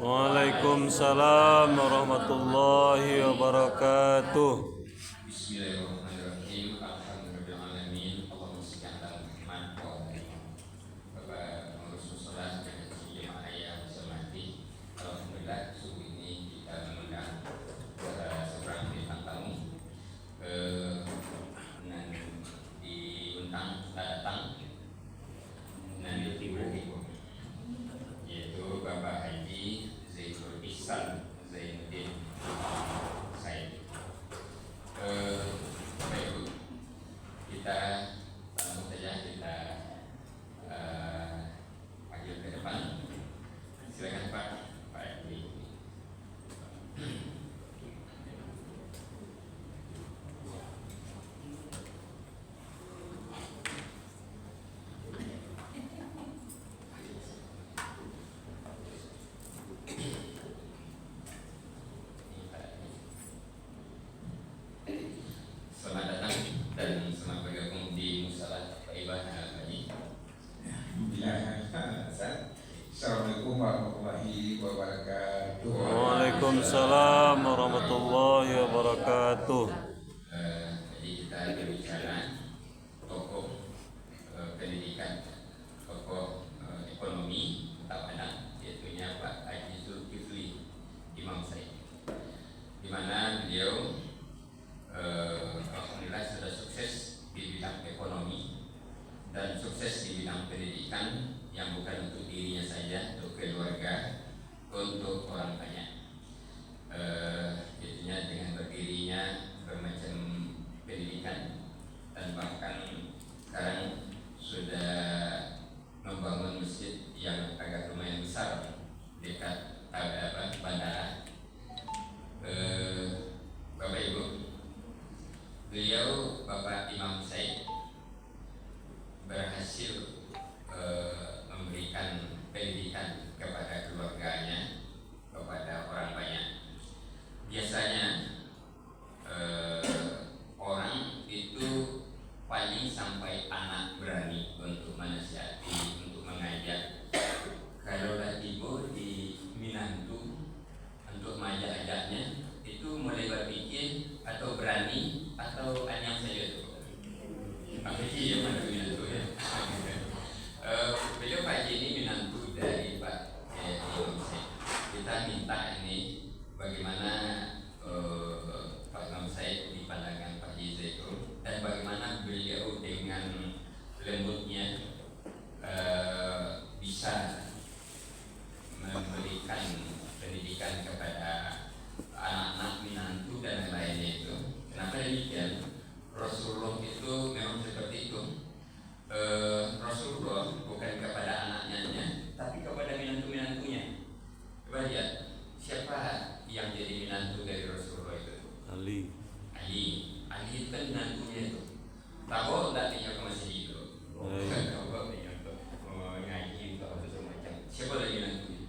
Waalaikumsalam warahmatullahi wabarakatuh. Bismillahirrahmanirrahim. Alhamdulillahirrahmanirrahim. Allahumma shalli ala Muhammad wa ala ali Muhammad. Bapak pengurus mushola dan jemaah yang saya hormati, alhamdulillah subuh ini kita mengundang seorang bintang tamu dan diundang datang dan diterima, yaitu Bapak Haji Zainul Ihsan Zainuddin Said. Bapak Ibu, kita langsung saja kita panggil ke depan. Silakan Pak Ibu. Selamat datang dan selamat bergabung di Mushola Thayyibah Al-Haji. Assalamualaikum warahmatullahi wabarakatuh. Waalaikumsalam warahmatullahi wabarakatuh. Jadi kita berbicara tokoh pendidikan, tokoh ekonomi Kota Padang, yaitu Pak Haji Zulkifli Imam Said, di mana beliau alhamdulillah sudah sukses di bidang ekonomi dan sukses di bidang pendidikan yang bukan untuk dirinya saja, untuk keluarga, untuk orang banyak. Itunya dengan berdirinya bermacam pendidikan dan bahkan sekarang sudah membangun masjid yang agak lumayan besar dekat bandara. Bapak Ibu, beliau Bapak Imam Said berhasil memberikan pendidikan kepada keluarganya, kepada orang banyak. Biasanya orang itu paling sampai anak berani untuk menasihati, untuk mengajak. Kalau ibu di Minantu untuk mengajak-ajaknya itu mulai berpikir atau berani atau anyam saja tuh. Pak Haji yang mana Minantu ya? Beliau Pak Haji ini Minantu dari Pak Imam Said. Kita minta ini bagaimana Pak Imam Said di pandangan Pak Haji Zaitun dan bagaimana beliau dengan lembutnya bisa memberikan pendidikan kepada anak-anak Minantu dan lainnya itu. Kenapa demikian? Rasulullah itu memang seperti itu. Rasulullah bukan kepada anaknya, tapi kepada minantu-minantunya. Coba lihat siapa yang jadi minantu dari Rasulullah itu? Ali. Ali itu kan minantunya itu. Tahu tak tinggal ke masjid itu? Tahu tinggal ke ngaji itu atau semacam. Siapa lagi minantunya?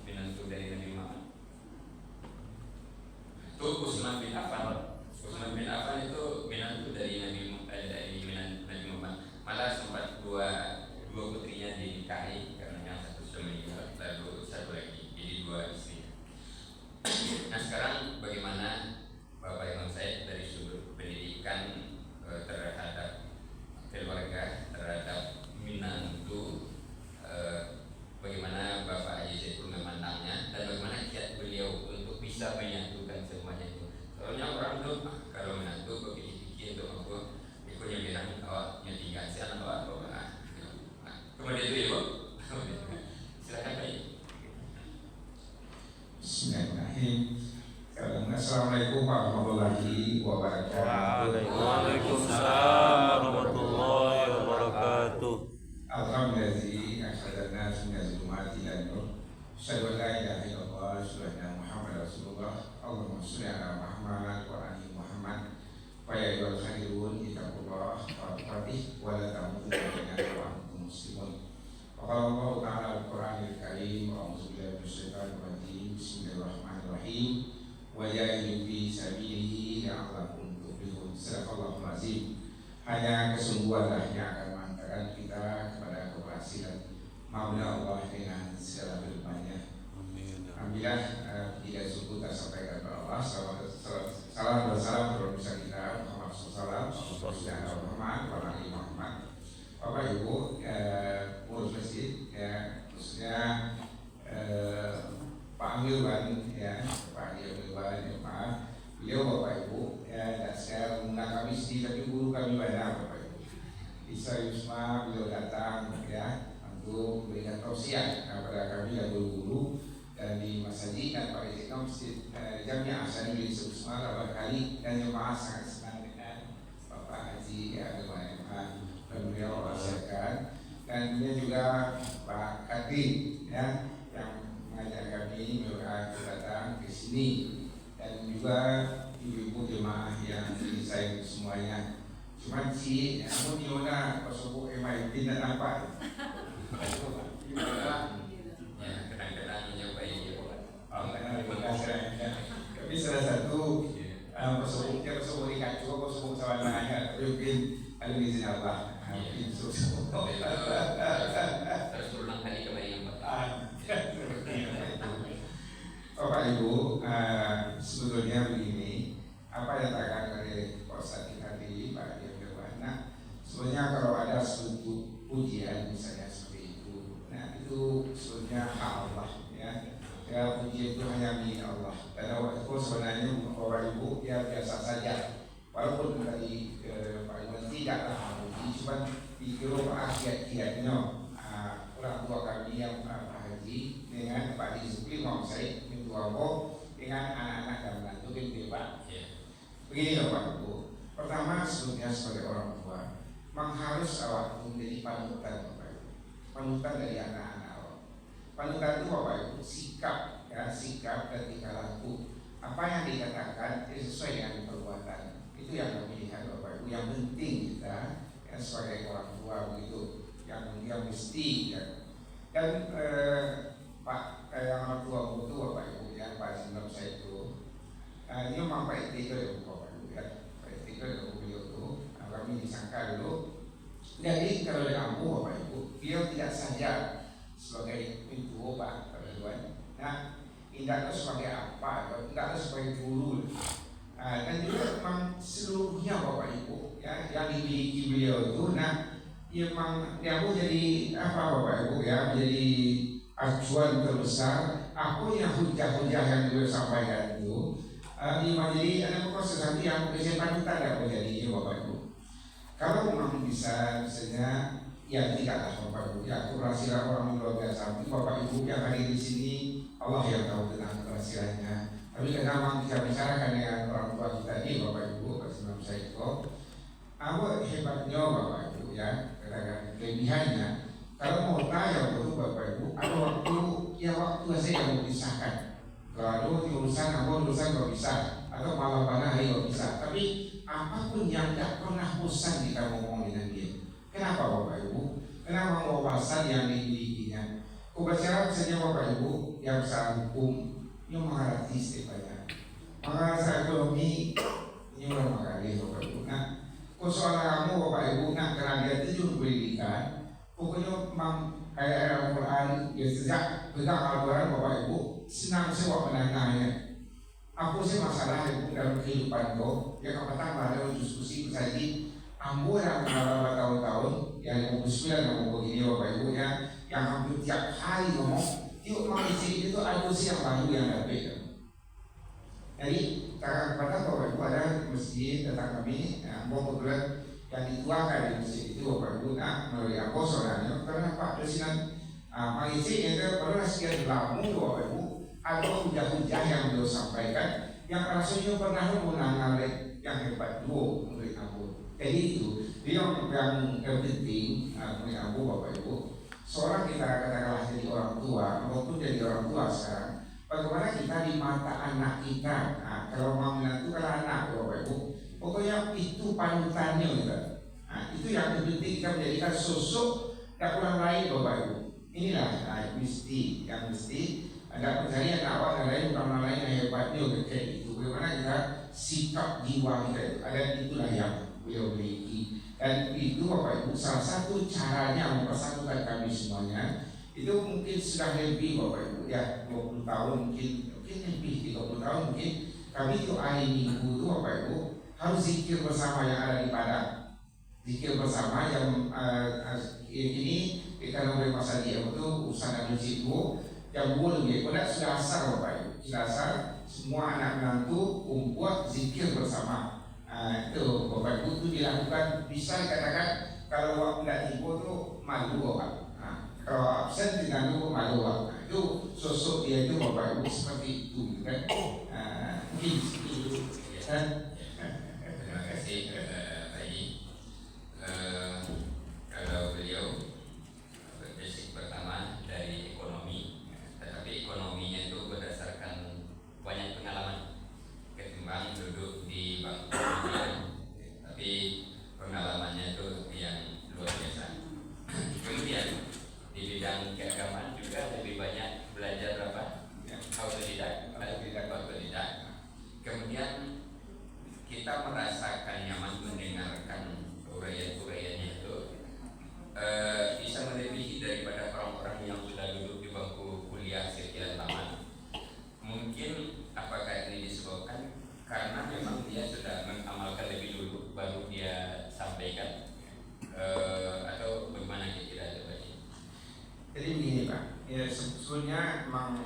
Minantu dari Nabi Muhammad. Itu Utsman bin Affan. Utsman bin Affan itu minantu dari Nabi Muhammad. Malah sempat dua putrinya dinikahi karena yang satu sudah meninggal, lalu satu lagi, jadi dua istri. Nah sekarang bagaimana Bapak Imam Said dari sumber pendidikan terhadap keluarga, terhadap minantu, bagaimana Bapak Haji Zaitun memandangnya dan bagaimana kiat beliau untuk bisa menyatukan semuanya itu. Soalnya orang tuh kalau menantu berpikir-pikir untuk aku ikutnya bilang awaknya tinggal si anak awak kemudian itu ya Pak. Silakan Pak. Bismillahirrahmanirrahim. Assalamualaikum warahmatullahi wabarakatuh. Waalaikumsalam warahmatullahi wabarakatuh. Alhamdulillah asyhadu an la ilaha illallah asyhadu an la ilaha illallah asyhadu anna Muhammadar Rasulullah. Allahumma shalli ala Muhammad wa ali Muhammad. Wa ya ayyuhal khairun ittaqullah wa taqih wa la tamutunna illa wa antum muslimun. Wa qala Allah ta'ala al-Qur'anil Karim wa a'udzu billahi minasyaitonir rajim. Bismillahirrahmanirrahim. Wa jahidu fi sabilihi la'allakum tuflihun. Sadaqallahul azim. Hanya kesungguhanlah yang akan mengantarkan kita kepada keberhasilan. Maula Allah dengan segala kedepannya. Amin. Alhamdulillah puji dan syukur kita sampaikan kepada Allah. Salam dan salam kepada Nabi kita Muhammad SAW, Muhammad, kepada Nabi Muhammad. Bapak Ibu, pengurus masjid, ya, khususnya Pak Amir Wan, ya, Pak Amir Wan, ya, maaf, beliau Bapak Ibu, ya, dan saya mengundang kami sendiri, tapi guru kami banyak Bapak Ibu. Isa Yusma beliau datang, ya, untuk memberikan tausiah kepada kami dan guru-guru dan di masjid dan Pak Itikam Masjid Jamiah Ahsanul Yusma beberapa kali, dan jemaah sangat senang dengan Bapak Haji dan beliau wasiatkan, dan dia juga Pak Kadri, ya, yang mengajak kami datang ke sini, dan juga ibu-ibu jemaah yang saya semuanya. Cuman sih, namun Yona pasuk MIT dan apa? Kadang-kadang mencobai Tapi salah satu pasuknya pasuk ikan juga pasuk sawan nanya, tapi mungkin ada izin Allah. terus berulang kali kembali Bapak Ibu, sebetulnya begini, apa yang dikatakan oleh Pak Ustadz tadi, Pak Dirwana, sebenarnya kalau ada suatu pujian misalnya seperti itu, nah itu sebenarnya hak Allah, ya. Ya, pujian itu hanya milik Allah. Dan itu sebenarnya Bapak Ibu ya biasa saja. Walaupun tadi Pak Iwan tidaklah memuji, cuma dikira kiat-kiatnya orang tua kami yang Pak Haji dengan Pak Rizki mau saya minta dengan anak-anak dan menantu gitu Pak. Begini loh Pak Ibu. Pertama sebetulnya sebagai orang tua, memang harus awak menjadi panutan Bapak Ibu. Panutan dari anak-anak awak. Panutan itu Bapak Ibu sikap, ya, sikap dan tingkah laku. Apa yang dikatakan itu sesuai dengan perbuatan. Itu yang kami lihat Bapak Ibu. Yang penting kita ya, sebagai orang tua begitu, yang mesti ya. Dan Pak yang orang tua itu Bapak Ibu yang Pak Sinam saya itu, ini memang Pak Etika ya Bapak Ibu ya, Pak Etika ya beliau itu, kami disangka dulu. Jadi kalau dari kamu Bapak Ibu, beliau tidak saja sebagai pintu Pak Tuan. Nah, tidak sebagai apa, tidak sebagai guru. Dan juga memang seluruhnya Bapak Ibu ya, yang dimiliki beliau itu, nah ya memang dia mau jadi apa Bapak Ibu ya, menjadi acuan terbesar. Apa yang hujah-hujah yang beliau sampaikan itu, dia menjadi ada sesuatu yang bisa panutan ya menjadi Bapak Ibu. Kalau memang bisa misalnya ya tidaklah Bapak Ibu ya, aku rahasilah orang luar biasa. Bapak Ibu yang hadir di sini Allah yang tahu tentang rahasianya. Tapi karena memang kita bicarakan dengan orang tua kita ini Bapak Ibu, Pak saya itu, apa hebatnya Bapak Ibu ya, katakan kelebihannya. Kalau mau tanya betul Bapak Ibu, ada waktu saya yang mau pisahkan. Kalau ada urusan nggak bisa, atau malam hari nggak bisa. Tapi apapun yang tidak pernah bosan kita ngomong dengan dia. Kenapa Bapak Ibu? Kenapa wawasan yang dimilikinya? Kebacaran saja Bapak Ibu yang besar hukum, yang mengerti istilahnya, mengerti ekonomi, ini udah mengerti Bapak Ibu. Nah, soal kamu Bapak Ibu, nah karena dia tujuan pendidikan, pokoknya memang kayak Al-Quran, ya sejak pegang Al-Quran Bapak Ibu, senang sewa penanya. Aku sih masalah Ibu dalam kehidupan kau, ya kapatang ada diskusi bersaji, ambo yang beberapa tahun-tahun, yang 2009 ngomong begini Bapak Ibu ya, yang hampir tiap hari ngomong. Yuk mengisi itu ada usia yang baru yang berbeda. Jadi kakak kepada Bapak Ibu ada masjid datang kami, mau kebetulan yang dituakan di masjid itu Bapak Ibu, melalui apa soalnya karena Pak Presiden mengisi itu pada sekian lama Bapak Ibu ada hujah-hujah yang beliau sampaikan yang rasanya pernah menangani yang hebat dulu menurut aku. Jadi itu dia yang penting menurut aku Bapak Ibu. Seorang kita katakanlah jadi orang tua maupun jadi orang tua sekarang, bagaimana kita di mata anak kita. Nah, kalau mau menantu kalau anak Bapak Ibu, pokoknya itu panutannya gitu. Nah, itu yang penting kita menjadikan sosok dan orang lain Bapak Ibu. Inilah yang mesti ada pencarian awal dan lain orang lain yang hebatnya kayak itu. Bagaimana kita sikap jiwa kita itu, ada itulah yang beliau miliki. Dan itu Bapak Ibu salah satu caranya mempersatukan kami semuanya itu mungkin sudah lebih Bapak Ibu ya 20 tahun mungkin lebih 30 tahun mungkin kami itu hari Minggu itu Bapak Ibu harus zikir bersama yang ada di Padang, zikir bersama yang ini karena oleh masa dia itu usaha masjidku yang boleh pada sudah asar Bapak Ibu, sudah asar semua anak menantu kumpul zikir bersama. Itu Bapak Ibu itu dilakukan bisa dikatakan kalau waktu tidak tiba itu malu Bapak. Kalau absen diganggu malu Bapak. Itu sosok dia itu Bapak Ibu seperti itu kan. Mungkin itu. Terima kasih Pak Haji. Kalau beliau basic pertama dari ekonomi, tetapi ekonominya itu berdasarkan banyak pengalaman ketimbang duduk di bangku pendidikan, tapi pengalamannya itu yang luar biasa. Kemudian di bidang keagamaan juga lebih banyak belajar apa? Autodidak. Kemudian kita merasakan nyaman mendengarkan uraian-uraiannya itu bisa melebihi daripada orang-orang yang sudah duduk di bangku kuliah sekian lama. Mungkin apakah ini disebabkan karena memang dia sudah mengamalkan lebih dulu baru dia sampaikan, atau bagaimana kira-kira Pak? Jadi begini Pak, ya sebetulnya memang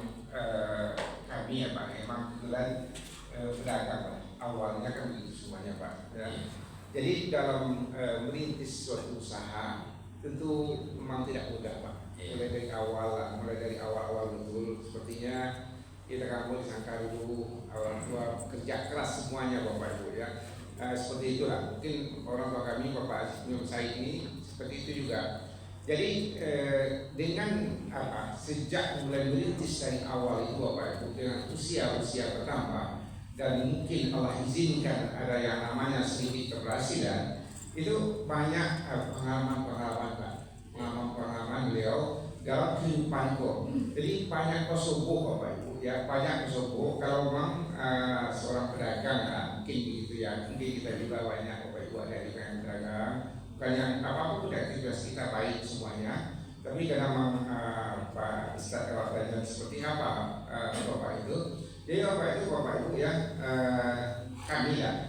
kami ya Pak, memang kebetulan pedagang Pak. Awalnya kan begitu semuanya Pak. Ya. Jadi dalam merintis suatu usaha tentu memang tidak mudah Pak. Mulai dari awal betul. Sepertinya kita kamu disangka dulu awal tua kerja keras semuanya Bapak Ibu ya. Seperti itulah. Mungkin orang tua kami Bapak Aziz saya ini seperti itu juga. Jadi dengan sejak mulai merintis dari awal itu Bapak Ibu dengan usia bertambah dan mungkin Allah izinkan ada yang namanya sedikit keberhasilan, itu banyak pengalaman beliau dalam kehidupan kok. Jadi banyak kosobo Bapak Ibu ya, banyak kosobo. Kalau memang seorang pedagang mungkin begitu ya, mungkin kita juga banyak Bapak Ibu ada di pedagang. Bukan yang apapun aktivitas kita baik semuanya, tapi karena memang Pak Ustaz belajar seperti apa Bapak itu. Jadi Bapak Ibu ya, kami ya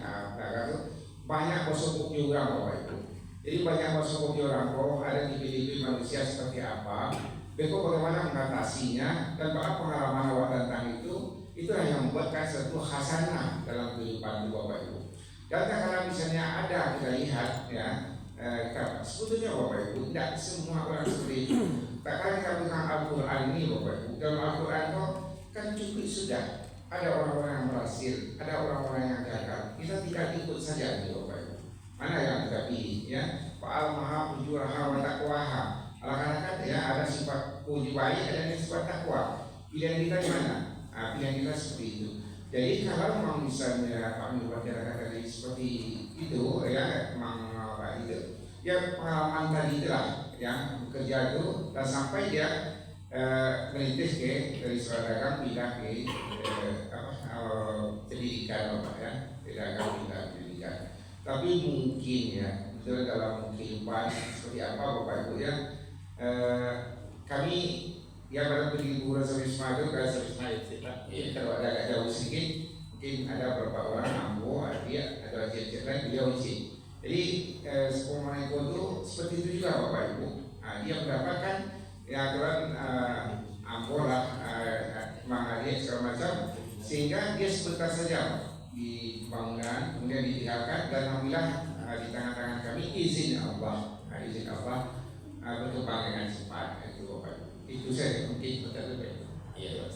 itu banyak kosong juga Bapak Ibu. Jadi banyak kosong orang ada di PDB manusia seperti apa, beko bagaimana mengatasinya dan para pengalaman awal tentang itulah yang membuatkan satu hasanah dalam kehidupan Bapak Ibu. Dan kalau misalnya ada kita lihat ya. Sebetulnya Bapak Ibu tidak semua orang seperti itu. Tak kala kita tentang Al-Quran ini Bapak Ibu, dalam Al-Quran itu kan cukup sudah ada orang-orang yang berhasil, ada orang-orang yang gagal. Kita tidak ikut saja nih Bapak Ibu. Mana yang kita pilih ya? Fa'al maha ujuraha wa taqwaha. Anak-anak ya ada sifat puji baik, ada sifat takwa. Pilihan kita di mana? Pilihan kita seperti itu. Jadi kalau memang misalnya Pak Mirwati tadi seperti itu ya, memang itu ya pengalaman tadi itulah yang bekerja itu dan sampai dia merintis dari seorang dagang pindah ke pendidikan Bapak ya, pedagang pindah pendidikan. Tapi mungkin ya betul dalam kehidupan seperti apa Bapak Ibu ya, kami ya pada pendidikan service itu kan service kalau ada agak jauh sedikit mungkin ada beberapa orang ambo dia ada cek lain beliau izin. Jadi Sekomaneko itu seperti itu juga Bapak Ibu. Dia mendapatkan ya aturan ambolah mengalir segala macam sehingga dia sebentar saja dibangunkan kemudian ditinggalkan dan alhamdulillah di tangan-tangan kami izin Allah berkembang dengan cepat itu Bapak Ibu. Itu saya mungkin betul. Iya.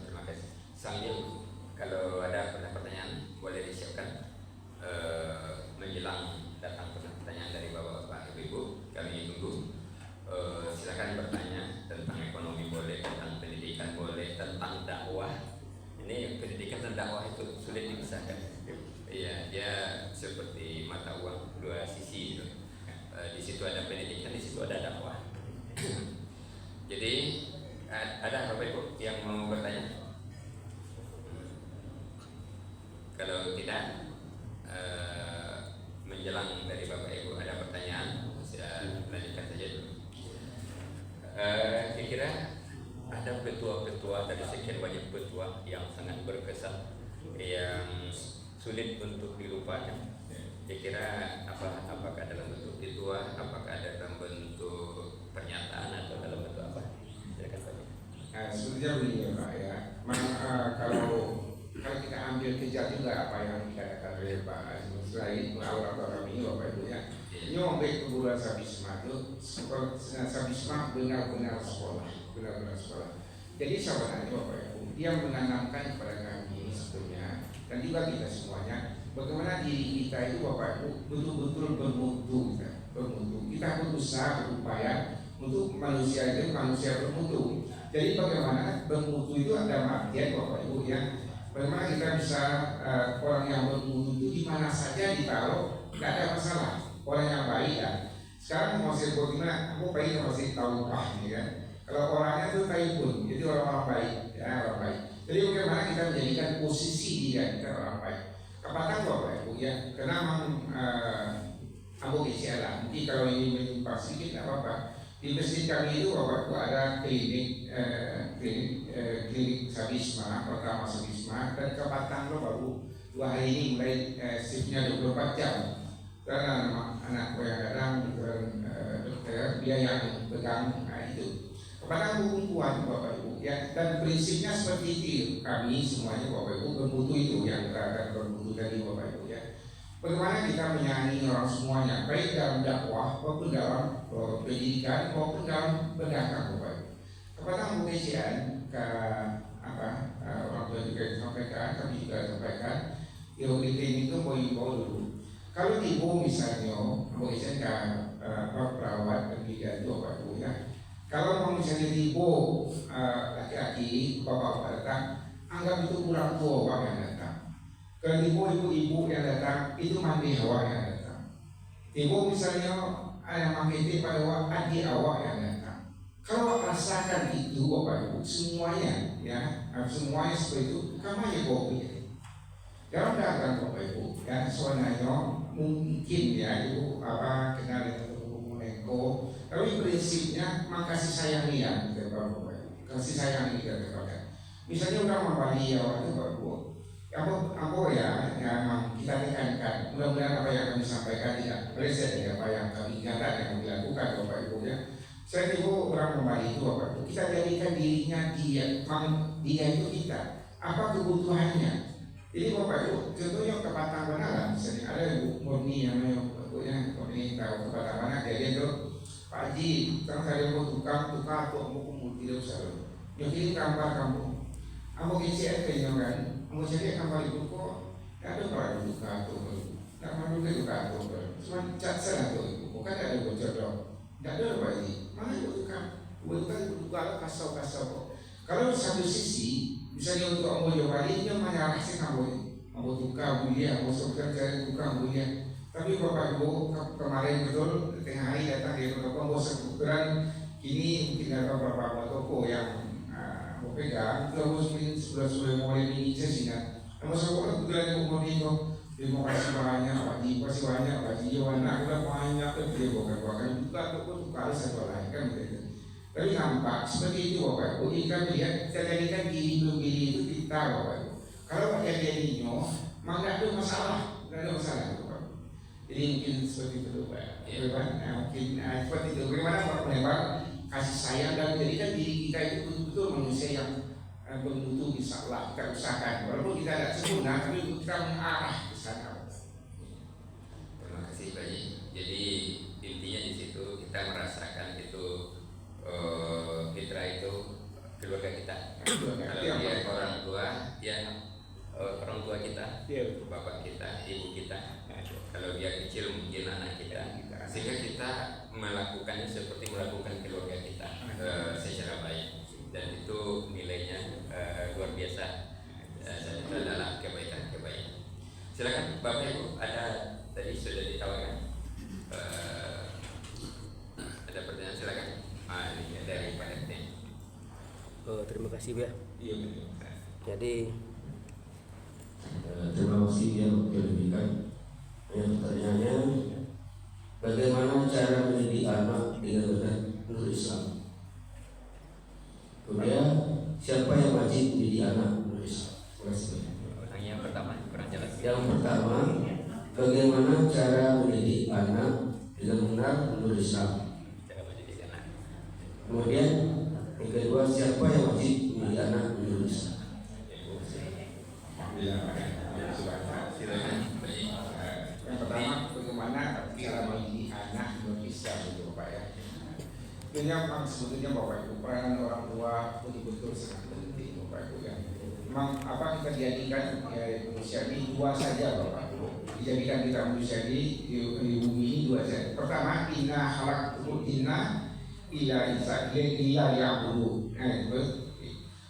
Terima kasih. Sambil kalau ada pertanyaan boleh disiapkan. Menjelang datang pertanyaan dari bapak-bapak ibu-ibu kami tunggu. Silakan bertanya tentang ekonomi boleh, tentang pendidikan boleh, tentang dakwah. Ini pendidikan dan dakwah itu sulit dipisahkan. Iya, dia seperti mata uang dua sisi itu. Di situ ada pendidikan, di situ ada dakwah. Jadi ada bapak ibu yang mau bertanya? Kalau tidak, menjelang dari Bapak Ibu ada pertanyaan, saya lanjutkan saja dulu. kira ada petua-petua dari sekian banyak petua yang sangat berkesan, yang sulit untuk dilupakan. Kira-kira apakah dalam bentuk petua, apakah dalam bentuk pernyataan atau dalam bentuk apa? Silakan Pak. Sebenarnya begini Pak ya, kalau kita ambil kejar juga apa yang dikatakan oleh Pak Azmi atau kami Bapak Ibu ya, nyobek keguruan Sabisma itu Sabisma benar-benar sekolah. Jadi sebenarnya Bapak Ibu, dia menanamkan kepada kami sebetulnya dan juga kita semuanya, bagaimana diri kita itu Bapak Ibu betul-betul bermutu. Kita berusaha berupaya untuk manusia itu manusia bermutu. Jadi bagaimana bermutu itu ada artian Bapak Ibu ya, bagaimana kita bisa orang yang bermutu itu di mana saja ditaruh tidak ada masalah. Orang yang baik ya. Sekarang mau saya buat gimana? Aku baik masih tahu nih kan. Kalau orangnya itu taibun, jadi orang baik ya, orang baik. Jadi bagaimana kita menjadikan posisi dia kita orang baik. Kepatah Bapak Ibu ya, karena memang aku lah. Mungkin kalau ini menyimpang sedikit tidak apa-apa. Di masjid kami itu Bapak Ibu ada klinik Sabisma, pertama Sabisma, dan Kepatang Bapak Ibu 2 hari ini mulai shiftnya 24 jam. Karena anak yang kadang dokter dia yang pegang itu. Kepada kumpulan Bapak Ibu ya, dan prinsipnya seperti itu. Kami semuanya Bapak Ibu bermutu itu yang terhadap bermutu dari Bapak Ibu ya. Bagaimana kita menyayangi orang semuanya, baik dalam dakwah maupun dalam pendidikan maupun dalam berdagang Bapak Ibu. Kepada pengajian ke orang tua juga disampaikan, kami juga sampaikan. Ini itu mau dulu. Kalau ibu misalnya mau misalnya perawat pendidikan itu Bapak Ibu ya. Kalau mau misalnya ibu laki-laki bapak datang, anggap itu kurang tua orang yang datang. Kalau ibu-ibu yang datang itu mandi awak yang datang. Ibu misalnya ada mengikuti pada adik awak yang datang. Kalau rasakan itu Bapak Ibu semuanya ya, semuanya seperti itu, kamu aja kopi. Dalam dagang Bapak Ibu ya, sebenarnya mungkin ya ibu kenal dengan buku Neko, tapi prinsipnya makasih sayang dia kita Bapak Ibu, kasih sayang kita kepada. Misalnya udah membali ya waktu Bapak Ibu, apa ya memang kita tekankan, mudah-mudahan apa yang kami sampaikan tidak meleset ya, apa yang kami nyatakan yang kami lakukan Bapak Ibu ya. Saya ibu orang membali itu Bapak Ibu, kita jadikan dirinya dia itu kita, apa kebutuhannya. Jadi Bapak Ibu, contohnya Kepatang Benaran, misalnya ada Ibu Murni yang namanya Murni tahu Kepatang mana dia itu Pak Haji, sekarang saya mau tukang atau mau tidak usah. Yang ini kampar kamu, kamu isi aja kan, kamu jadi kampar itu kok, ada kalau tukang atau tidak mau juga tukang atau, cuma cat sana tuh ibu, bukan ada bocor dong, tidak ada Pak Haji, mana ibu tukang kasau kok. Kalau satu sisi misalnya untuk Ambo Jawali dia menyalahkan kamu tukang mulia, Ambo sebentar cari tukang mulia. Tapi Bapak Ibu kemarin betul tengah hari datang dia berkata Ambo sebentar ini mungkin ada beberapa toko yang mau pegang. Ambo sudah mulai menginisiasikan. Ambo sebentar kebetulan Ambo itu terima kasih banyak, Pak Haji Yowana udah banyak dia bahkan tukang satu lain kan begitu. Tapi nampak seperti itu Bapak Ibu, kita melihat kita jadikan diri itu kita Bapak Ibu. Kalau Pak jadinya, maka ada masalah, tidak ada masalah Bapak Ibu. Jadi mungkin seperti itu Bapak. Mungkin seperti itu. Bagaimana Pak Penebak kasih sayang dan menjadikan diri kita itu betul-betul manusia yang bermutu insya Allah kita usahakan. Walaupun kita tidak sempurna, tapi kita mengarah ke sana. Terima kasih Pak Haji. Jadi intinya di situ kita merasakan itu. Fitrah itu keluarga kita. Kalau dia orang tua, ya orang tua kita, bapak kita, ibu kita. Kalau dia kecil mungkin anak kita. Sehingga kita melakukannya seperti melakukan keluarga kita secara baik. Dan itu nilainya luar biasa. Dan itu adalah kebaikan. Silakan Bapak Ibu, ada tadi sudah ditawarkan. Ada pertanyaan silakan. Ini dari Pak RT. Terima kasih ya. Iya betul. Jadi terima kasih yang diberikan. Pertanyaannya, bagaimana cara mendidik anak dengan benar menurut Islam? Kemudian siapa yang wajib menjadi anak menulis? Terima kasih. Yang pertama kurang jelas. Yang pertama, bagaimana cara mendidik anak dengan benar menurut Islam? Cara mendidik anak. Kemudian yang kedua, siapa yang wajib menjadi anak menurut Islam? Yang pertama, bagaimana cara mendidik anak menurut Islam itu Bapak ya. Ini memang sebetulnya Bapak Ibu, peranan orang tua betul-betul sangat penting Bapak Ibu ya. Memang apa kita jadikan ya, manusia ini dua saja Bapak Ibu. Dijadikan kita manusia di bumi ini dua saja. Pertama, inna khalaqtul jinna illa liya'budun.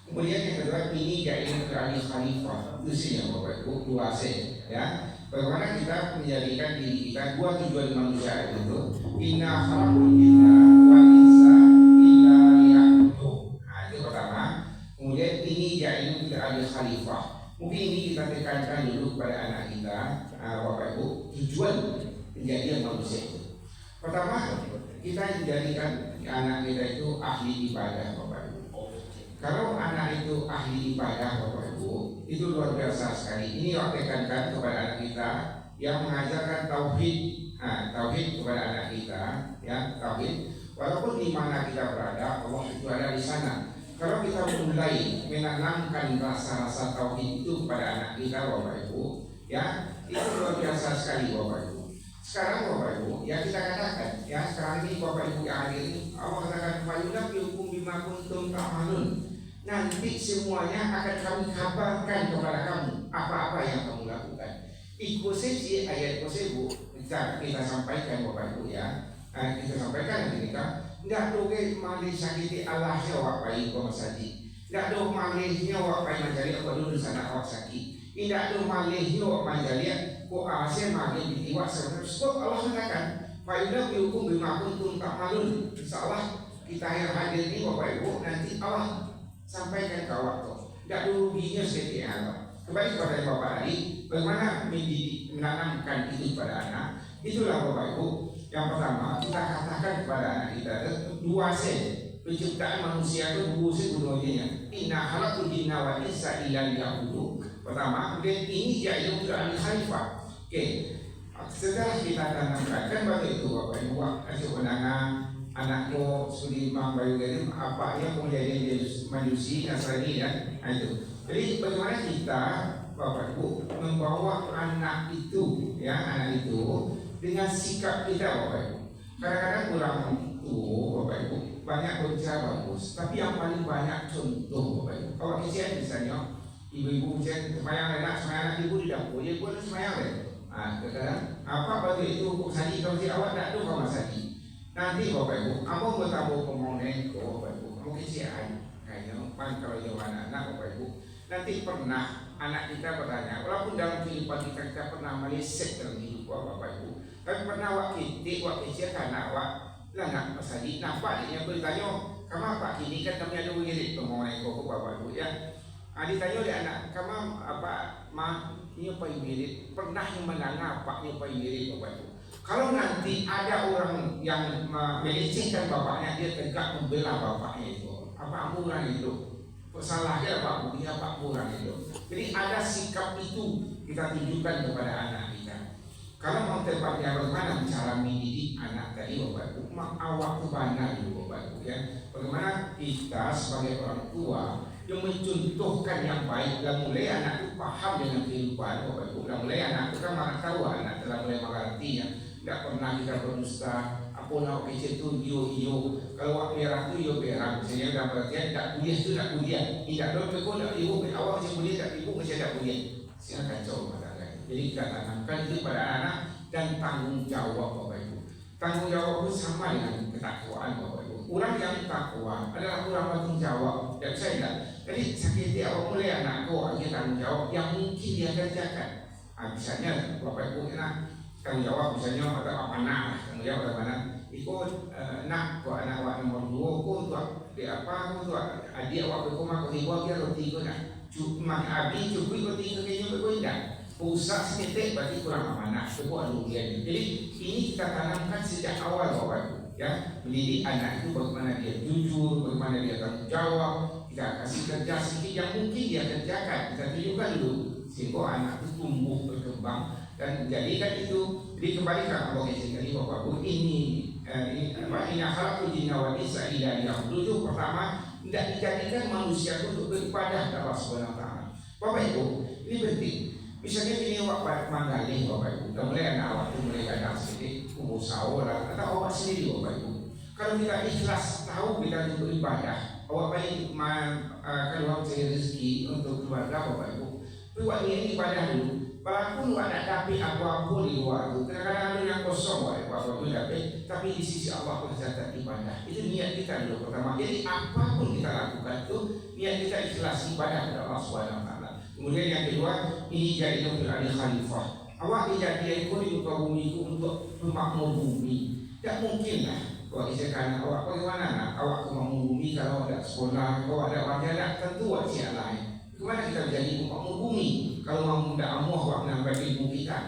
Kemudian yang kedua, ini jadikan kerani khalifah. Itu sih yang Bapak Ibu, dua saja ya. Bagaimana kita menjadikan diri kita dua tujuan manusia itu, inna khalaqtul jinna wal insa illa liya'budun. Nah, itu pertama. Kemudian ini jadikan kerani khalifah. Mungkin ini kita tekankan dulu kepada anak kita, Bapak Ibu, tujuan menjadi manusia itu. Pertama, kita menjadikan anak kita itu ahli ibadah Bapak Ibu. Kalau anak itu ahli ibadah Bapak Ibu, itu luar biasa sekali. Ini yang tekankan kepada anak kita yang mengajarkan tauhid, tauhid kepada anak kita, ya tauhid. Walaupun di mana kita berada, Allah itu ada di sana. Kalau kita mulai menanamkan rasa-rasa tauhid itu kepada anak kita Bapak Ibu, ya itu luar biasa sekali Bapak Ibu. Sekarang Bapak Ibu, ya kita katakan, ya sekarang ini Bapak Ibu yang hadir ini, Allah katakan fayunabbiukum bima kuntum ta'malun. Nanti semuanya akan kami kabarkan kepada kamu apa-apa yang kamu lakukan. Ikuti ayat tersebut kita sampaikan Bapak Ibu ya. Kita sampaikan nanti kita tidak doge malih sakiti Allah awak bayi kau masadi. Tidak do malihnya awak bayi menjadi apa dulu sana awak sakit. Tidak do malihnya awak menjadi kau asyik malih di iwak sebenarnya. Sebab Allah katakan fa'idam dihukum bima kuntum ta'malun. Insyaallah kita yang hadir ini Bapak Ibu nanti Allah sampaikan ke awak tu. Tak ada ruginya sedikit Allah. Kembali kepada Bapak tadi, bagaimana menanamkan itu kepada anak? Itulah Bapak Ibu. Yang pertama kita katakan kepada anak kita dua sen. Penciptaan manusia itu dua sen dunia. Inna khalaqul jinna wal insa illa liya'budun. Pertama, kemudian ini jadilah untuk khalifah. Okey. Setelah kita tanamkan kan bagi itu Bapak Ibu, asyik menanam anakmu sudi membayu dari apa yang kemudian majusi Nasrani dan itu. Jadi bagaimana kita Bapak Ibu membawa anak itu ya anak itu dengan sikap kita Bapak Ibu. Kadang-kadang kurang tua Bapak Ibu banyak berbicara bagus, tapi yang paling banyak contoh Bapak Ibu. Kalau kesian misalnya ibu-ibu misalnya semayang anak ibu di dapur, dia pun semayang deh. Kadang-kadang apa bagi itu hukum sadi kalau si awak tak tahu kamu sadi. Nanti Bapak Ibu, kamu bertamu pemohon Bapak Ibu, kamu kesian kayaknya kalau jawaban anak Bapak Ibu. Nanti pernah anak kita bertanya, walaupun dalam kehidupan kita pernah meleset dalam hidup Bapak Ibu, tapi pernah wak kecil karena wak lah nak sadi nampak dia bertanya, kamu apa kini kan kami ada wirid pemohon Bapak Ibu ya. Ditanya oleh anak, kamu apa ini apa wirid? Pernah yang menanya apa ini apa wirid Bapak Ibu? Kalau nanti ada orang yang melecehkan bapaknya, dia tegak membela bapaknya itu, apa ampuran itu? Salahnya apa buktinya apa ampuran itu? Jadi ada sikap itu kita tunjukkan kepada anak kita. Kalau mau tepatnya bagaimana cara mendidik anak tadi Bapak Ibu, awak tu bana dulu Bapak Ibu ya. Bagaimana kita sebagai orang tua yang mencontohkan yang baik dan mulai anak itu paham dengan kehidupan Bapak Ibu. Dan mulai anak itu kan mana tahu anak telah mulai mengerti ya. Tidak pernah kita berdusta. Apa nak kecil tu iyo. Kalau wak merah tu iyo merah. Misalnya dalam perhatian tak kuliah tu tak kuliah. Tidak dong kau tak ibu awak masih kuliah tak ibu masih tak kuliah. Silakan coba katakan. Jadi kita tanamkan itu pada anak dan tanggung jawab Bapak Ibu. Tanggung jawab itu sama dengan ketakwaan Bapak Ibu. Orang yang takwa adalah orang bertanggung jawab. Dan saya tidak. Jadi sakit awak mulai anak kau hanya tanggung jawab yang mungkin dia kerjakan. Misalnya Bapak Ibu tanggung jawab misalnya atau amanah tanggung jawab bagaimana ikut nak kau anak awak nomor 2 kau tu dia apa kau tu adik awak berkoma kau ibu dia roti kau nak cuma abi cukup kau tinggal kayaknya kau indah pusat sedikit berarti kurang amanah kau ada ujian. Jadi ini kita tanamkan sejak awal Bapak Ibu Ya, mendidik anak itu bagaimana dia jujur, bagaimana dia tanggung jawab. Kita kasih kerja sedikit yang mungkin dia kerjakan, kita tunjukkan dulu sehingga anak itu tumbuh berkembang dan menjadikan itu. Jadi kembali ke Allah sekali Bapak Bu, ini halakul jinna wal insa illa liya'budun. Pertama, tidak dijadikan manusia untuk beribadah kepada Allah Subhanahu wa taala. Bapak Ibu, ini penting. Misalnya ini awak menggali Bapak Ibu, kita mulai anak awak itu mulai kadang sedikit kubur sahur atau awak sendiri Bapak Ibu. Kalau kita ikhlas tahu kita untuk beribadah, awak baik kalau cari rezeki untuk keluarga Bapak Ibu. Buat ini ibadah dulu. Walaupun ada tapi apa-apa di luar itu, kadang-kadang ada yang kosong apa-apa tapi di sisi Allah tercatat ibadah. Itu niat kita dulu pertama. Jadi apapun kita lakukan itu niat kita ikhlas ibadah kepada Allah Subhanahu wa taala. Kemudian yang kedua, ini jadi untuk ahli khalifah. Awak dijadikan ikut di muka bumi itu untuk pemakmur bumi. Tak mungkin lah. Kalau misalkan awak bagaimana nak? Awak pemakmur bumi kalau ada sekolah, kalau ada wajah tentu wajah lain. Bagaimana kita menjadi pemakmur bumi? Kalau mau tidak amuh awak menambah ilmu kita.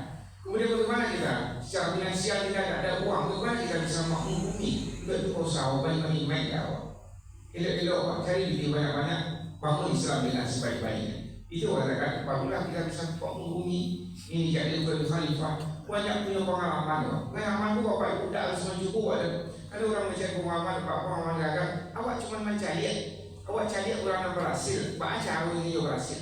Kemudian bagaimana kita secara finansial kita tidak ada uang, bagaimana kita bisa makmur bumi? Untuk itu usaha banyak-banyak awak. Elok-elok awak cari duit banyak-banyak, bangun Islam dengan sebaik-baiknya. Itu katakan, barulah kita bisa makmur bumi. Ini jadi untuk khalifah. Banyak punya pengalaman. Pengalaman itu Bapak Ibu tidak harus mencukup. Ada orang macam pengalaman, pengalaman gagal. Awak cuma mencari. Awak cari orang yang berhasil. Baca orang ini berhasil.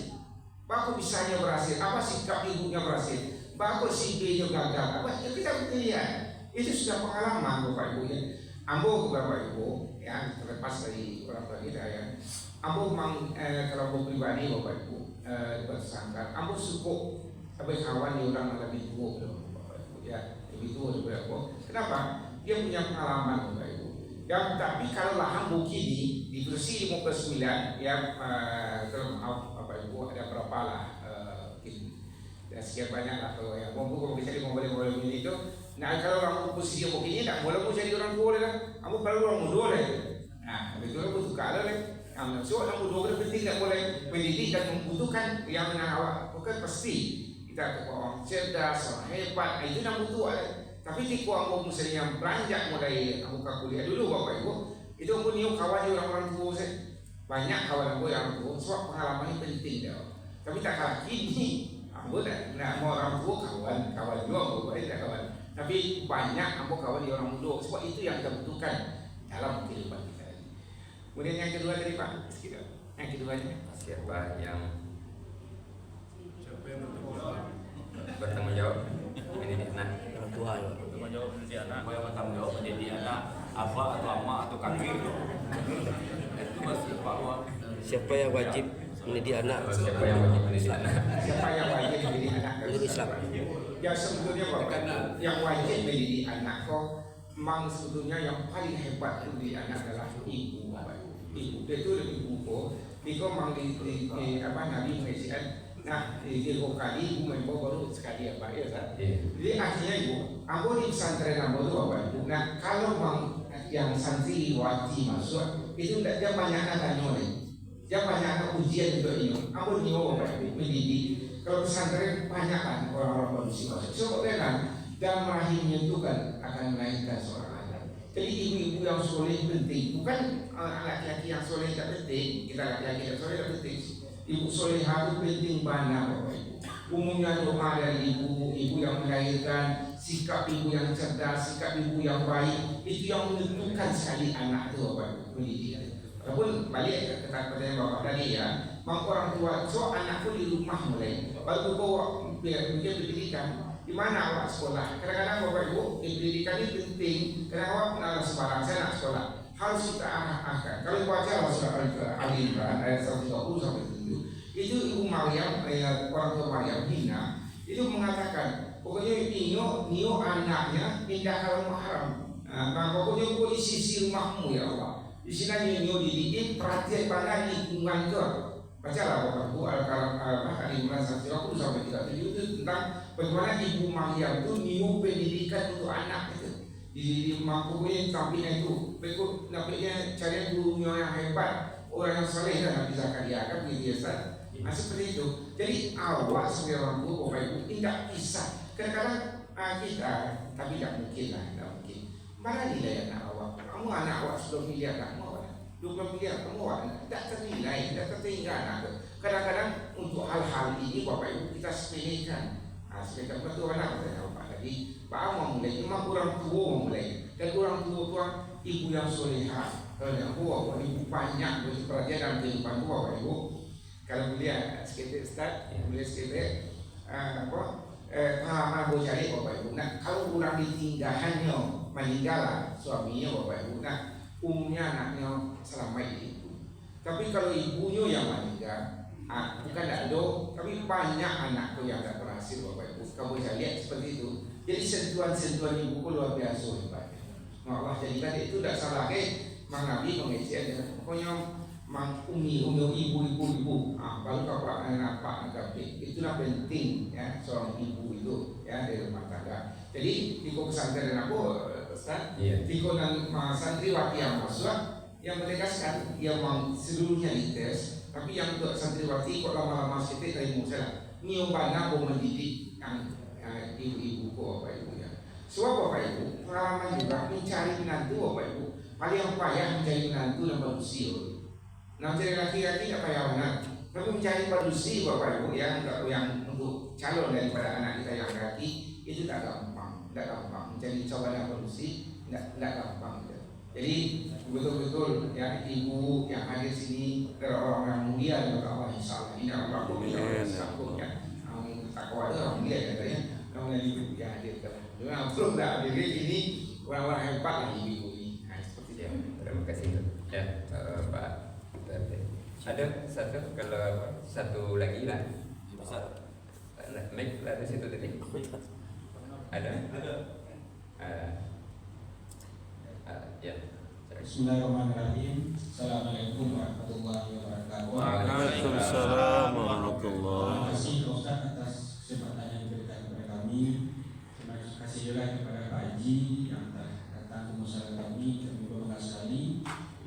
Baku bisanya berhasil. Apa sikap ibunya berhasil. Baku si B gagal. Apa ya kita lihat. Itu sudah pengalaman Bapak Ibu ya. Ambo Bapak Ibu ya terlepas dari orang tua kita ya. Ambo memang kalau pribadi Bapak Ibu bersangka. Ambo suka tapi kawan dia orang lebih tua Bapak Ibu ya, lebih tua daripada aku. Kenapa? Dia punya pengalaman Bapak Ibu. Ya, tapi kalau lahan bukit di Bersih 59 ya kalau maaf Bapak Ibu ada berapa lah ya sekian banyak lah kalau ya kalau kita mau boleh ini itu. Nah kalau orang posisi bukitnya tak boleh mau jadi orang tua lah. Kamu perlu orang muda lah. Nah betul betul kalah lah. So orang muda penting tak boleh mendidik dan membutuhkan yang awak bukan pasti. Kita orang cerdas, orang hebat, itu yang butuh ada. Tapi di kuang misalnya yang beranjak mulai buka kuliah dulu Bapak Ibu, itu aku niu kawan orang tua saya. Banyak kawan aku yang tua, sebab pengalaman ini penting dia. Tapi tak kalah kini, aku nak mau orang tua kawan juga Bapak tidak kawan. Tapi banyak aku kawan di orang muda, sebab itu yang kita butuhkan dalam kehidupan kita. Kemudian yang kedua tadi Pak, yang keduanya Siapa yang bertanggung jawab mendidik anak? Orang tua ya. Bertanggung jawab mendidik anak. Apa yang bertanggung jawab mendidik anak? Apa atau ama atau kakek? Itu masih Pak Luar. Siapa yang wajib mendidik anak? Siapa yang wajib mendidik anak? siapa yang wajib mendidik anak? Menurut Islam. Ya sebetulnya Bapak yang wajib mendidik anak kok memang sebetulnya yang paling hebat mendidik anak adalah ibu Bapak Ibu. Itu ibu kok. Itu memang Nabi mengisyaratkan. Nah, di kali ibu membawa baru sekali ya Pak ya kan? Jadi artinya ibu, aku di pesantren aku itu Bapak Ibu. Nah kalau yang santri wati masuk itu tidak dia banyak tanya nih, dia banyak ujian untuk ini. Aku nyiwa Bapak Ibu mendidik. Kalau pesantren banyak kan orang-orang manusia masuk. So kan dan rahimnya itu kan akan melahirkan seorang anak. Jadi ibu-ibu yang soleh penting, bukan laki-laki yang soleh tidak penting. Kita laki-laki yang soleh tidak penting. Ibu solehah itu penting banyak Bapak Ibu. Umumnya doa dari ibu yang melahirkan, sikap ibu yang cerdas, sikap ibu yang baik, itu yang menentukan sekali anak itu Bapak Ibu pendidikan. Walaupun balik ke pertanyaan Bapak tadi ya, memang orang tua, so anak pun di rumah mulai, baru bawa biar pendidikan. Di mana awak sekolah? Kadang-kadang Bapak Ibu, pendidikan ini penting. Kadang awak sembarang saya nak sekolah. Harus kita arahkan. Kalau baca surah Ali Imran ayat 130 sampai 7, itu Ibu Maryam, orang tua Maryam Hina, itu mengatakan pokoknya nio anaknya pindah kalau mahram. Nah, pokoknya kau di sisi rumahmu ya Allah. Di sini nio dididik perhatian pada lingkungan itu. Bacalah Bapak Ibu Ali Imran 130 sampai 37 itu tentang bagaimana Ibu Maryam itu nio pendidikan untuk anak itu. Di mampunya tampilnya itu, berikut nampaknya cari gurunya yang hebat, orang yang saleh dan Nabi Zakaria kan biasa. Seperti itu. Jadi awak sebagai orang tua Bapak Ibu tidak bisa. Kadang-kadang kita, tapi tidak mungkin lah, tidak mungkin. Mana nilai anak awak? kamu anak awak 10 miliar kamu awak 20 miliar kamu awak tak ternilai, tak tertinggal anak. Kadang-kadang untuk hal-hal ini Bapak Ibu kita sepelekan. Sepelekan betul anak saya Bapak tadi. Bapak mau mulai, memang orang tua mau mulai. Dan orang tua ibu yang solehah. Kalau yang Bapak Ibu banyak perhatian dalam kehidupan Bapak Ibu. Kalau boleh sikit Ustaz, boleh sikit pengalaman boleh cari Bapak Ibu. Nah, kalau orang ditinggalkannya meninggal suaminya Bapak Ibu. Nah, umumnya anaknya selamat ibu. Tapi kalau ibunya yang meninggal, bukan tak ada, tapi banyak anak tu yang tak berhasil Bapak Ibu. Kamu bisa lihat seperti itu. Jadi sentuhan-sentuhan ibu luar biasa hebatnya. Allah jadikan itu tak salah Mang Nabi mengejek dengan pokoknya mang ibu. Baru kau nampak itulah penting ya seorang ibu itu ya di rumah tangga. Jadi di pesantren aku Ustaz, di santriwati yang masuk yang menegaskan yang seluruhnya dites, tapi yang untuk santriwati kok lama-lama sedikit dari musa niobana mau mendidik yang ibu-ibu Bapak Ibu ya. Sebab Bapak Ibu pengalaman juga mencari menantu Bapak Ibu paling payah mencari menantu yang manusia. Nah, mencari laki-laki tak payah benar, tapi mencari manusia Bapak Ibu yang untuk calon daripada anak kita yang laki itu tak gampang, mencari calon manusia tidak gampang. Jadi betul-betul ya ibu yang hadir sini adalah orang yang mulia dan Allah insyaallah ini Allah sanggup ya. Takwa itu orang mulia katanya. Namun ibu yang hadir dengan belum tak hadir ini orang-orang hebat lah ibu ini. Nah, seperti itu. Terima kasih ya Pak. Ada satu lagi lah. Mic lah di situ tadi. Ada. Ya. Bismillahirrahmanirrahim. Assalamualaikum warahmatullahi wabarakatuh. Waalaikumsalam warahmatullahi. Terima kasih Ustaz atas kesempatan yang diberikan kepada kami. Terima kasih juga kepada Pak Haji yang telah datang ke musyawarah kami. Kami bangga sekali.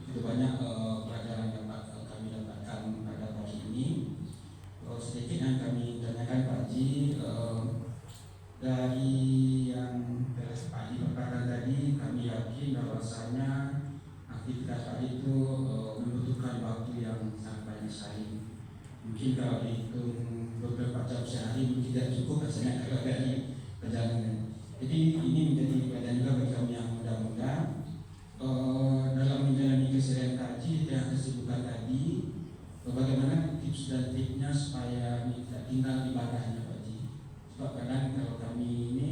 Itu banyak pelajaran yang kami dapatkan pada pagi ini. Sedikit yang kami tanyakan Pak Haji dari yang Pak Haji berkata tadi, kami yakin bahwasanya aktivitas Pak Haji itu membutuhkan waktu yang sangat banyak sekali. Mungkin kalau dihitung beberapa jam sehari mungkin tidak cukup rasanya kalau dari perjalanan. Jadi ini menjadi pelajaran juga bagi kami yang muda-muda dalam menjalani keseharian haji dan kesibukan tadi. Bagaimana tips dan triknya supaya tidak tinggal ibadahnya Pak Haji? Sebab kadang kalau kami ini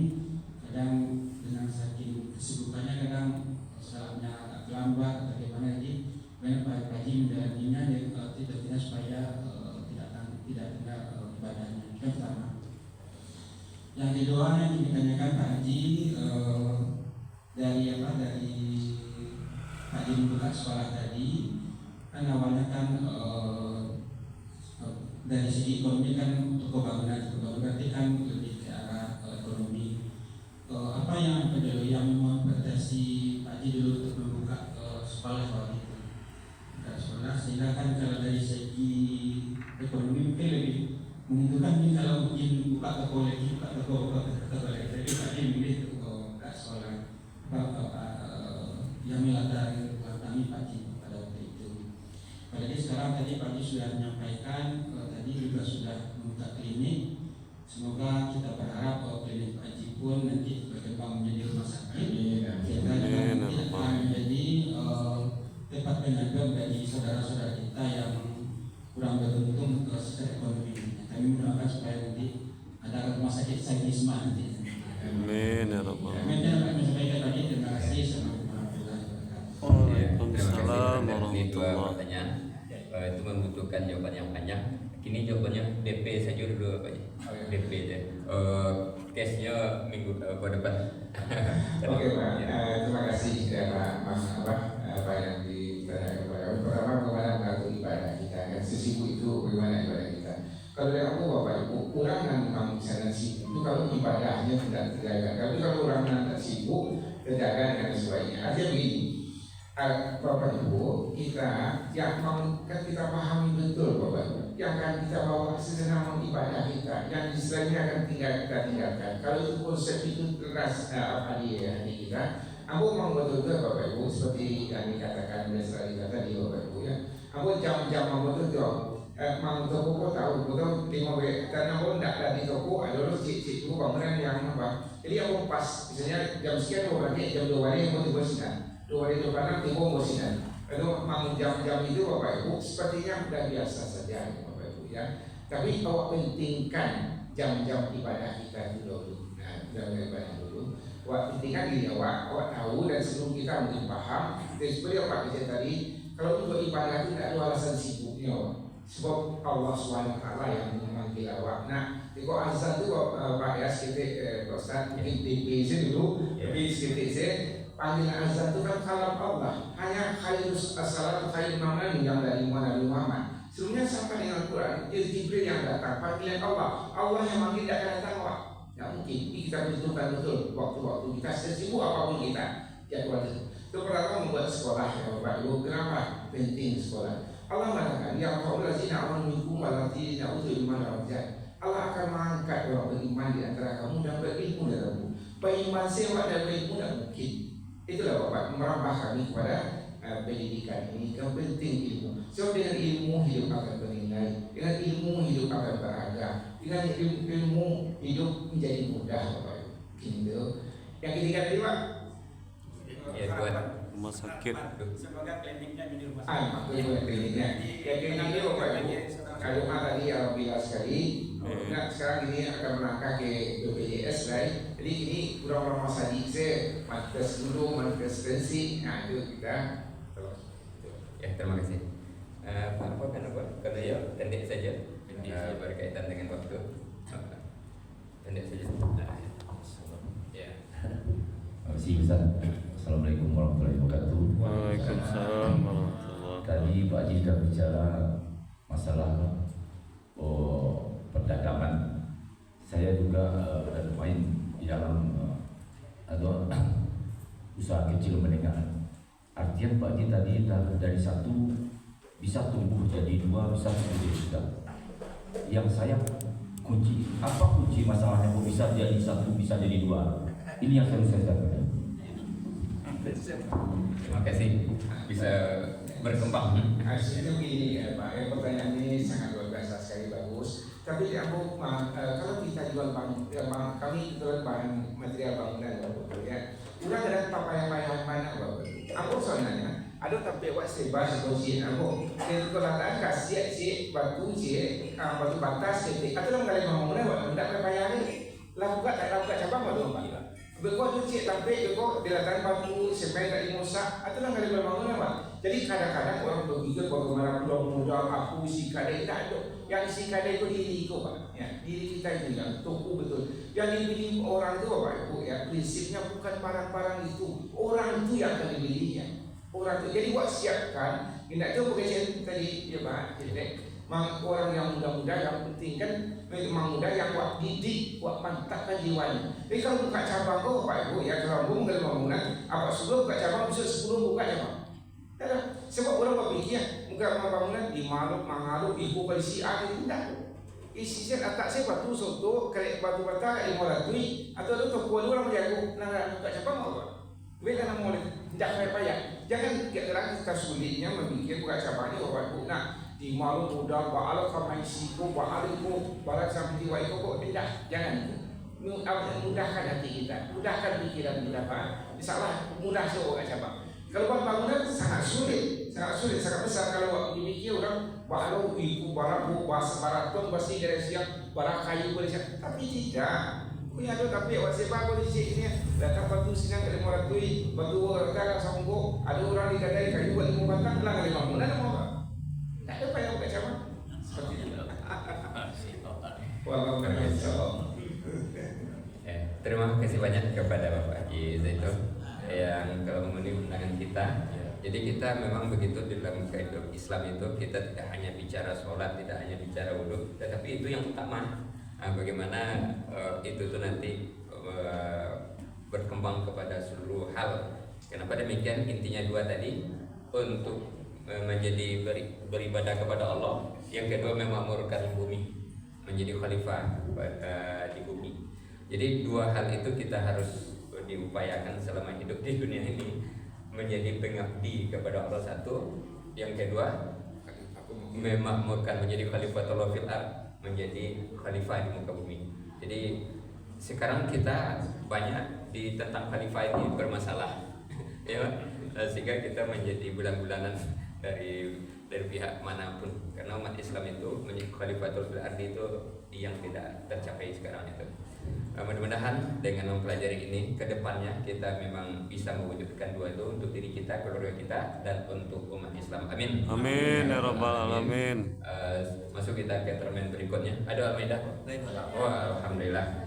kadang dengan saking kesibukannya kadang salatnya agak lambat atau bagaimana, jadi banyak Pak Haji menjalaninya tidak supaya tidak tinggal ibadahnya. Yang pertama. Yang kedua yang ditanyakan Pak Haji dari Pak Haji membuka sekolah tadi kan awalnya kan dari segi ekonomi kan untuk pembangunan berarti kan lebih ke arah ekonomi. Apa yang memotivasi Pak Haji dulu untuk membuka sekolah waktu itu? Sekolah sehingga kan kalau dari segi ekonomi mungkin lebih menentukan ini kalau mungkin buka toko lagi, tapi Pak Haji memilih buka sekolah. Yang melatar kami Pak Haji pada waktu itu. Apalagi sekarang tadi Pak Haji sudah menyampaikan tadi juga sudah membuka klinik. Semoga kita berharap bahwa klinik Pak Haji pun nanti berkembang menjadi rumah sakit. Kita nanti akan menjadi tempat pengaduan bagi saudara-saudara kita yang kurang beruntung secara ekonomi. Kami mendoakan supaya nanti ada rumah sakit Sagisma nanti. Amin ya rabbal alamin. Terima kasih. Waalaikumsalam Ini dua warahmatullahi. pertanyaan. Itu membutuhkan jawaban yang banyak. Kini jawabannya DP saja dulu Pak Haji. DP aja. Case-nya minggu depan. Oke Pak, terima kasih ya Pak yang ditanyakan kepada kami. Pertama bagaimana mengatur ibadah kita kan sesibuk itu bagaimana ibadah kita. Kalau dari aku Bapak Ibu kurang memang misalnya sibuk itu kalau ibadahnya tidak terjaga. Tapi kalau orang tidak sibuk terjaga dengan sebaiknya. Artinya begini, Bapak Ibu kita yang kan kita pahami betul Bapak Ibu yang akan kita bawa sesenama ibadah kita yang istilahnya akan kita tinggalkan. Kalau itu konsep itu keras di kita Aku memang betul-betul Bapak Ibu seperti yang dikatakan dan selalu dikata di Bapak Ibu ya. Aku jam-jam betul-betul. Mang toko kau tahu betul 5 karena aku tidak ada di toko ada lu cik itu bangunan yang apa. Jadi aku pas misalnya jam sekian aku lagi jam 2 hari aku tiba sinan. 2 hari depan tiba mau sinan. Lalu mang jam-jam itu Bapak Ibu sepertinya sudah biasa saja Bapak Ibu ya. Tapi awak pentingkan jam-jam ibadah kita itu dulu. Nah, jam ibadah dulu. Awak pentingkan diri awak tahu dan sebelum kita mungkin paham. Dan seperti apa kita tadi, kalau untuk ibadah itu tidak ada alasan sibuknya. Sebab Allah SWT yang memanggil awak. Nah, kalau azan itu Pak Yas kita Ustaz mungkin DPC dulu, tapi DPC panggilan azan itu kan kalam Allah. Hanya khairus as-salatu khairun mamani yang dari Nabi Muhammad. Sebelumnya sampai dengan Al-Quran, Jibril yang datang, panggilan Allah. Allah yang manggil tidak akan datang awak. Tidak mungkin. Ini kita bentukkan betul waktu-waktu kita sesibuk apapun kita jadwal itu. Itu pertama membuat sekolah ya Bapak Ibu. Kenapa penting sekolah? Allah mengatakan yang qaulul ladzina amanu minkum wal ladzina utul ilma darajat. Allah akan mengangkat orang beriman di antara kamu dan berilmu darimu. Beriman sewa dan berilmu tidak mungkin. Itulah Bapak merambah kami kepada pendidikan ini yang penting ilmu. Sebab dengan ilmu hidup akan bernilai, dengan ilmu hidup akan berharga, dengan ilmu hidup menjadi mudah Bapak. Gitu. Yang ketiga tadi Pak. Ya buat Rumah sakit. Semoga kliniknya di rumah Maksudnya kliniknya. Yang kliniknya Bapak Ibu. Kalau tadi alhamdulillah sekali. Nah sekarang ini akan melangkah ke BPJS right. Jadi ini kurang-kurang masa saya manifest dulu, manifest pensi. Nah itu kita. ya terima kasih. Apa karena ya pendek saja. Berkaitan dengan waktu. Pendek saja. Ya. Terima kasih Ustaz. Assalamualaikum warahmatullahi wabarakatuh. Waalaikumsalam warahmatullahi. Tadi Pak Haji sudah bicara masalah perdagangan. Saya juga ada main di dalam usaha kecil menengah. Artian Pak Haji tadi dari satu bisa tumbuh jadi 2, bisa tumbuh jadi 3. Yang saya kunci, apa kunci masalahnya kok bisa jadi 1, bisa jadi 2? Ini yang selalu saya katakan. Terima kasih bisa berkembang. Hasilnya begini ya Pak, pertanyaan ini sangat luar biasa sekali bagus. Tapi aku kalau kita jual kami jual bahan material bangunan Bapak ya. Udah ada payah-payah mana Bapak? Aku soalnya ada tapi awak sebas konsien aku. Jadi kalau tak kasih si batu batu batas gitu. Atau dalam kali bangunan Bapak tidak payah ni. Lakukan cabang Bapak. Bekau tu cik sampai bekau dilakukan batu semen tak dimusak atau dalam kali bangunan Pak. Jadi kadang-kadang orang berpikir bagaimana pulau modal aku si kadai tak ada. Yang si kadai itu diri itu Pak. Ya, diri kita itu yang toko betul. Yang dibeli orang itu Bapak Ibu ya prinsipnya bukan barang-barang itu. Orang itu yang akan dibelinya. Orang itu. Jadi buat siapkan. Tidak tahu bukan tadi ya Pak. Jadi orang yang muda-muda yang penting kan memang muda yang buat didik, buat mantapkan jiwanya. Jadi kalau buka cabang kau Pak Ibu ya kalau bangunan apa sudah buka cabang bisa 10 buka cabang. Sebab orang berpikir buka bangunan di Mangalu, Ibu Polisi ada tidak. Isi atak saya batu soto, kerek batu bata 500 atau ada toko orang menjago nak buka cabang apa? Bukan mau tidak payah. Jangan kira kita sulitnya memikir buka cabangnya Bapak Ibu. Nah di malu muda baalak kamai siku baaliku balak sampai jiwa itu kok tidak jangan itu mudahkan hati kita mudahkan pikiran kita Pak insyaallah mudah so coba kalau bangunan sangat sulit sangat besar kalau dimikir orang baru ibu barabu baraton basi dari siang barak kayu boleh siang tapi tidak punya tu tapi awak sebab boleh sini datang batu sinang dari moratui batu rata sanggup ada orang di gadai kayu buat 5 batang lah dari bangunan mau tak ada payah buka cabang seperti itu. Terima kasih banyak kepada Bapak Haji Zaitun yang telah memenuhi undangan kita. Jadi kita memang begitu dalam kehidupan Islam itu kita tidak hanya bicara sholat, tidak hanya bicara wudhu, tetapi itu yang utama. Bagaimana itu tuh nanti berkembang kepada seluruh hal. Kenapa demikian? Intinya 2 tadi untuk menjadi beribadah kepada Allah. Yang kedua memakmurkan bumi, menjadi khalifah di bumi. Jadi 2 hal itu kita harus diupayakan selama hidup di dunia ini menjadi pengabdi kepada Allah satu, yang kedua memakmurkan menjadi khalifatullah fil ard, menjadi khalifah di muka bumi. Jadi sekarang kita banyak tentang khalifah ini bermasalah ya, sehingga kita menjadi bulan-bulanan dari pihak manapun, karena umat Islam itu menjadi khalifatul fil ardi itu yang tidak tercapai sekarang itu. Mudah-mudahan dengan mempelajari ini kedepannya kita memang bisa mewujudkan dua itu untuk diri kita, keluarga kita, dan untuk umat Islam. Amin. Amin ya rabbal alamin. Masuk kita ke termen berikutnya. Ada Al-Maidah? Oh, alhamdulillah.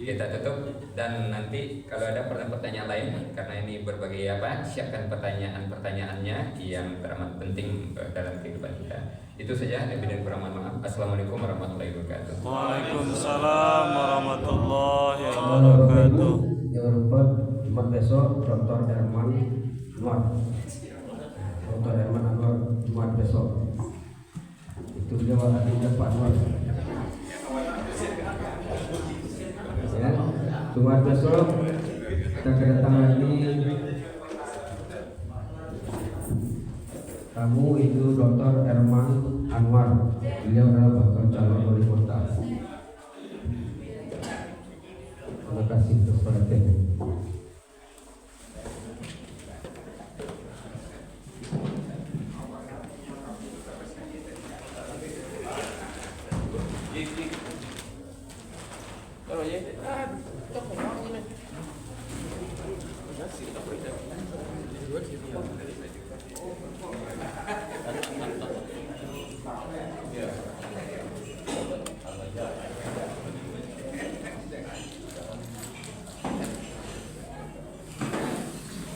Kita tutup, dan nanti kalau ada pertanyaan lain, karena ini berbagai siapkan pertanyaan-pertanyaannya yang teramat penting dalam kehidupan kita. Itu saja, lebih dan kurang mohon maaf. Assalamualaikum warahmatullahi wabarakatuh. Waalaikumsalam warahmatullahi wabarakatuh. Jangan lupa Jumat besok Dr. Herman Anwar. Dr. Herman Anwar Jumat besok. Itu dia adiknya Pak Anwar. Ya, Jumat besok kita kedatangan ini tamu itu Dr. Herman Anwar. Beliau adalah bakal calon wali kota. Terima kasih atas perhatiannya. Oh, ya.